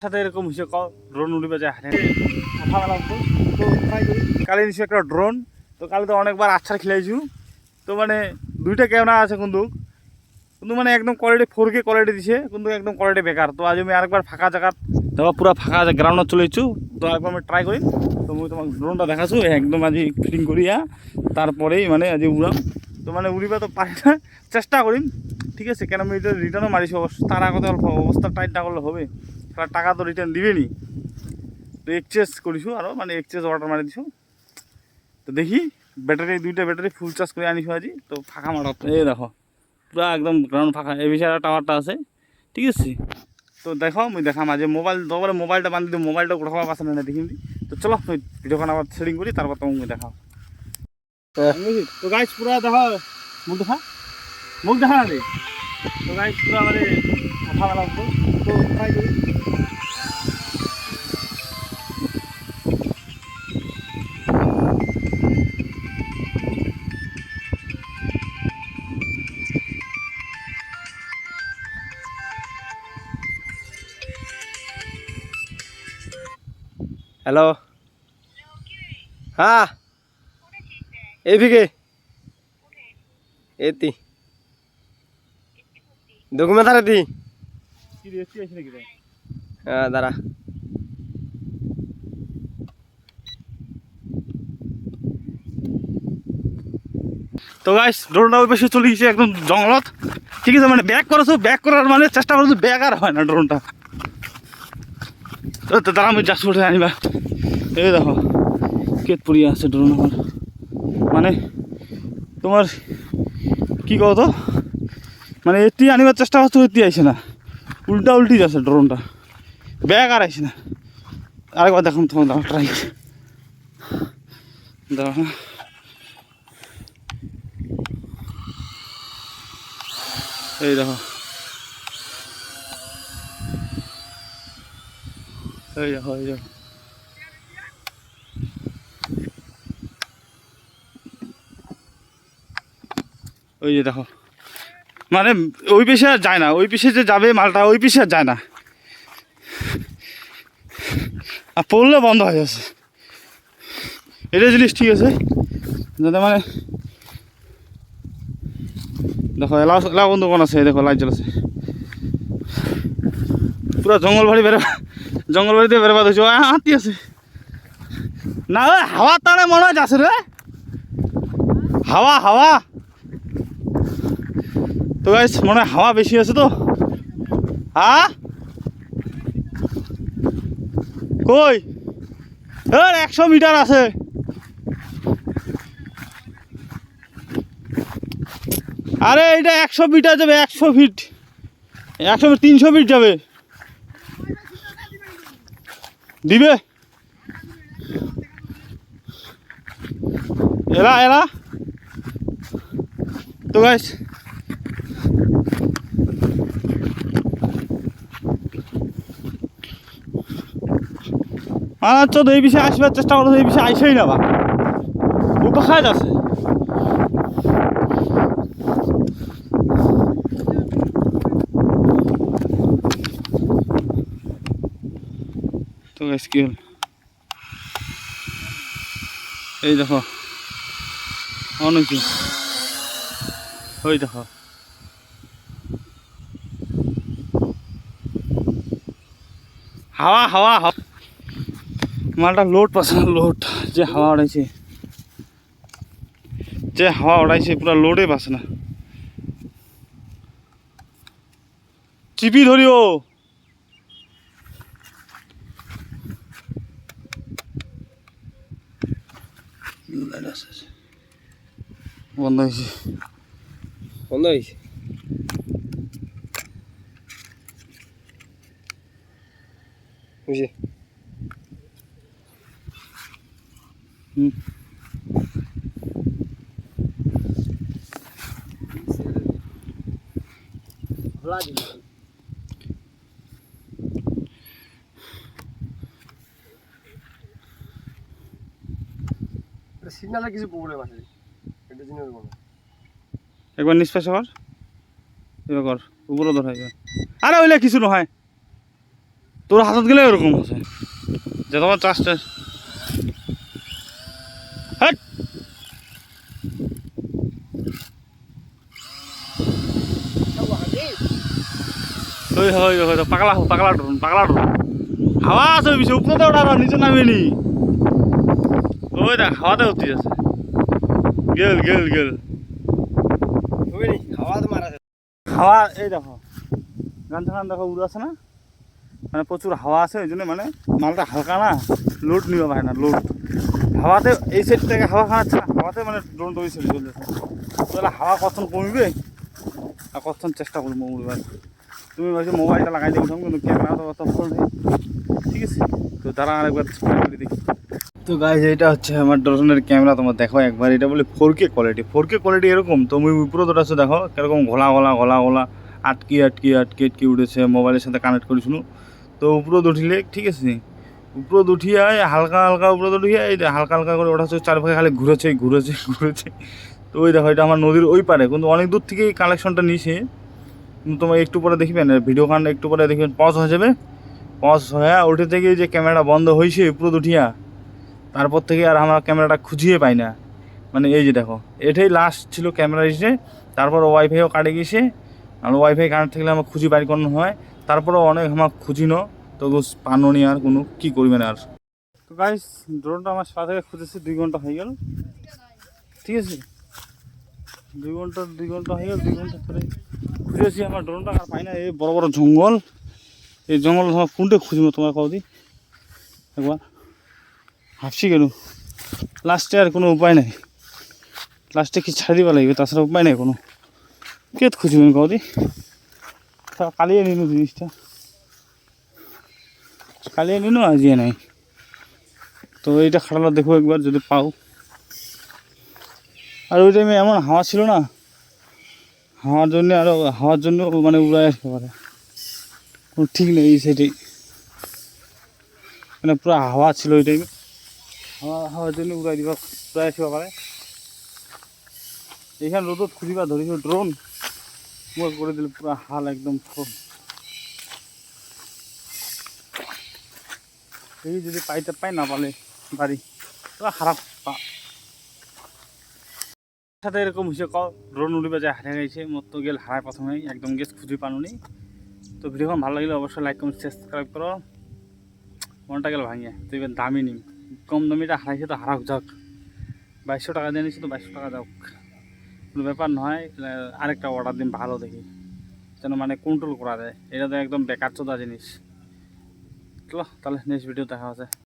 সাথে এরকম হয়েছে ড্রোন উড়িবে যায় হাতে কথা বলা তো কালি নিশ্চয় একটা ড্রোন তো কালি তো অনেকবার আচ্ছা খেলেছু তো মানে দুইটা ক্যামেরা আছে কিন্তু মানে একদম কোয়ালিটি 4K কোয়ালিটি দিছে কিন্তু একদম কোয়ালিটি বেকার তো আজ আমি আরেকবার ফাঁকা জায়গা দেখো পুরো ফাঁকা গ্রাউন্ডে চলেছু তো একবার আমি ট্রাই করি তো আমি তোমাকে ড্রোনটা দেখাছু একদম আজ ফিটিং করিয়া তারপরেই মানে আজ উড়াম তো মানে উড়িবা তো পারি না চেষ্টা করিম ঠিক আছে কেন আমি এটা রিটার্নও মারিছি অবশ্য তার আগতে অল্প অবস্থা টাইট না করলে হবে তার টাকা তো রিটার্ন দিবেনি তো এক্সচেঞ্জ করিছু আরও মানে এক্সচেঞ্জ অর্ডার মারি দিছু তো দেখি ব্যাটারি দুইটা ব্যাটারি ফুল চার্জ করে আনিছু আজি তো ফাঁকা মারত এই দেখো পুরা একদম গ্রাউন্ড ফাঁকা এই বিষয়ে টাওয়ারটা আছে ঠিক আছে তো দেখো মুই দেখাম আজ মোবাইল দরবারে মোবাইলটা বান্ধি দিই মোবাইলটা কোথাও পাশে না দেখিম তো চলো মুই ভিডিওখান আবার সেটিং করি তারপর তোমাকে দেখাও তো গাইস পুরা দেখো মুখ দেখা না রে তো গাইস পুরা মানে কথা বলা তো ট্রাই করি হ্যালো হ্যাঁ এইদিকে এতি ডকুমেন্ট আর দি কি রেসি আছে নাকি হ্যাঁ দাঁড়া তো গাইস ড্রোনটা ওই পাশে চলে গেছে একদম জঙ্গলত ঠিক আছে মানে ব্যাক করেছো ব্যাক করার মানে চেষ্টা করছো ব্যাক আর হয় না ড্রোনটা তো তারা আমি যাচ্ছি উঠে আনিবা এই দেখো কেত পড়িয়া আছে ড্রোন আমার মানে তোমার কি কও তো মানে এটি আনিবার চেষ্টা করছো এটি আইসে না উল্টা উল্টি যাচ্ছে ড্রোনটা ব্যাক আর আইসে না আরেকবার দেখুন তোমার দাও ট্রাই দেখো এই দেখো এই দেখো এই দেখো ওই যে দেখো মানে ওই পিসে আর যায় না ওই পিসে যে যাবে মালটা ওই পিসে আর যায় না আর পড়লে বন্ধ হয়ে যাচ্ছে এটা জিনিস ঠিক আছে যাতে মানে দেখো এলা এলা বন্ধু কোন আছে দেখো লাইট জ্বলেছে পুরা জঙ্গল বাড়িতে বেরবাদ হয়েছে হাতি আছে না হাওয়া টানে মনে হয় যাচ্ছে রে হাওয়া তো গাইস মনে হয় হাওয়া বেশি আছে তো হ্যাঁ কই 100 মিটার আছে আরে এটা 100 মিটার যাবে 100 ফিট 300 ফিট যাবে দিবে এরা তো গাইস আচ্ছা তো এই বিষয়ে আসবার চেষ্টা করো এই বিষয়ে আইসেই না বা উপখায় আছে তো গাইস কি হল এই দেখো অনেক ওই দেখো হাওয়া মালটা লোড পাচ্ছে না লোড যে হাওয়া উড়াইছে পুরা লোডে পাচ্ছে না চিপি ধরিও বন্ধ হয়েছে বুঝি সিগনালে কিছু প্রবলেম আছে এটা জিনিস বলো একবার নিষ্পাস কর এবার কর উপরে ধর আরে ওইলে কিছু নহয় তোর হাতত গেলে এরকম আছে যে তোমার চাষটা হ্যাঁ ওই হয় হয়তো পাগলা ড্রোন হাওয়া আছে বেশি উপরে তো ওটা নিচে নামেনি ওই দেখ হাওয়াতে উঠতে যাচ্ছে গেল হাওয়া তো মারা হাওয়া এই দেখো গান দেখো উড়ে আছে না মানে প্রচুর হাওয়া আছে ওই জন্য মানে মালটা হালকা না লোড নিতে পারে না লোড হাওয়াতে এই সাইড থেকে হাওয়া খাওয়াচ্ছে না হাওয়াতে মানে ড্রোনটা ওই সাইড চলে যাচ্ছে তাহলে হাওয়া কখন কমবে আর কখন চেষ্টা করবো উড়বার তুমি বলছো মোবাইলটা লাগাই দিয়ে উঠাম কিন্তু ক্যামেরা তো অত ভালো নেই ঠিক আছে তো তারা আরেকবার ট্রাই করে দেখি তো গাইজ এটা হচ্ছে আমার ড্রোনের ক্যামেরা তোমার দেখো একবার এটা বলে 4K কোয়ালিটি এরকম তুমি উপরে তো আছে দেখো কিরকম ঘোলা আটকি উঠেছে মোবাইলের সাথে কানেক্ট করেছিল তো উপরে উঠিলে ঠিক আছে উপরে উঠিয়ে হালকা উপরে উঠিয়ে এই হালকা করে ওটা হচ্ছে চারপাশে খালি ঘুরেছে তো ওই দেখো এটা আমার নদীর ওই পারে কিন্তু অনেক দূর থেকেই কালেকশনটা নিয়েছে কিন্তু তোমার একটু পরে দেখবেন ভিডিও কান্ড একটু পরে দেখবেন পজ হয়ে যাবে পজ হয়ে উঠে থেকে যে ক্যামেরাটা বন্ধ হয়েছে উপরে উঠিয়া তারপর থেকে আর আমার ক্যামেরাটা খুঁজিয়ে পাই না মানে এই যে দেখো এটাই লাস্ট ছিল ক্যামেরা এসে তারপর ওয়াইফাইও কাটে গেছে আর ওয়াইফাই কানেক্ট থাকলে আমার খুঁজি বাইর করানো হয় তারপরেও অনেক আমার খুঁজিনো তো পানো নি আর কোনো কী করবেন আর তো গাইস ড্রোনটা আমার সাথে খুঁজেছি 2 ঘন্টা হয়ে গেল ঠিক আছে 2 ঘন্টা হয়ে গেল 2 ঘন্টা ধরে খুঁজেছি আমার ড্রোনটা আর পাই না এই বড় জঙ্গল এই জঙ্গল কোনটা খুঁজবো তোমার কদি একবার ভাবছি কেন লাস্টে আর কোনো উপায় নাই লাস্টে কি ছাড়ি দিবা লাগবে তাছাড়া উপায় নাই কোনো কে খুঁজবেন কদি কালিয়ে নিনু জিনিসটা কালিয়ে নিনু আজিয়ে নাই তো এইটা খাটালো দেখো একবার যদি পাও আর ওই টাইমে এমন হাওয়া ছিল না হাওয়ার জন্য মানে উড়াই আসতে পারে কোনো ঠিক নেই এই সাইডে মানে পুরো হাওয়া ছিল ওই টাইমে হাওয়ার জন্য উড়াই দিবা উড়াই আসতে পারে এইখানে রোদত খুঁজিবা ধরিস ড্রোন মুখ করে দিলে পুরো হাল একদম এই যদি পাই না পালে বাড়ি পুরো খারাপ সাথে এরকম হয়েছে ড্রোন উড়িবা যায় হারিয়ে গেছে মোট তো গেল হারায় প্রথমেই একদম গেছ খুঁজে পানুনি তো ভিডিওখন ভালো লাগলে অবশ্যই লাইক কমেন্ট সাবস্ক্রাইব করো মনটা গেল ভাঙিয়ে তো এবার দামি নিম কম দামিটা হারাইছে তো হারাক যাক 2200 টাকা দিয়ে নিচ্ছি তো 2200 টাকা যাক কোনো ব্যাপার নয় আরেকটা অর্ডার দিন ভালো দেখি যেন মানে কন্ট্রোল করা যায় এটা তো একদম বেকার চোদা জিনিস চলো তাহলে নেক্সট ভিডিও দেখা আছে।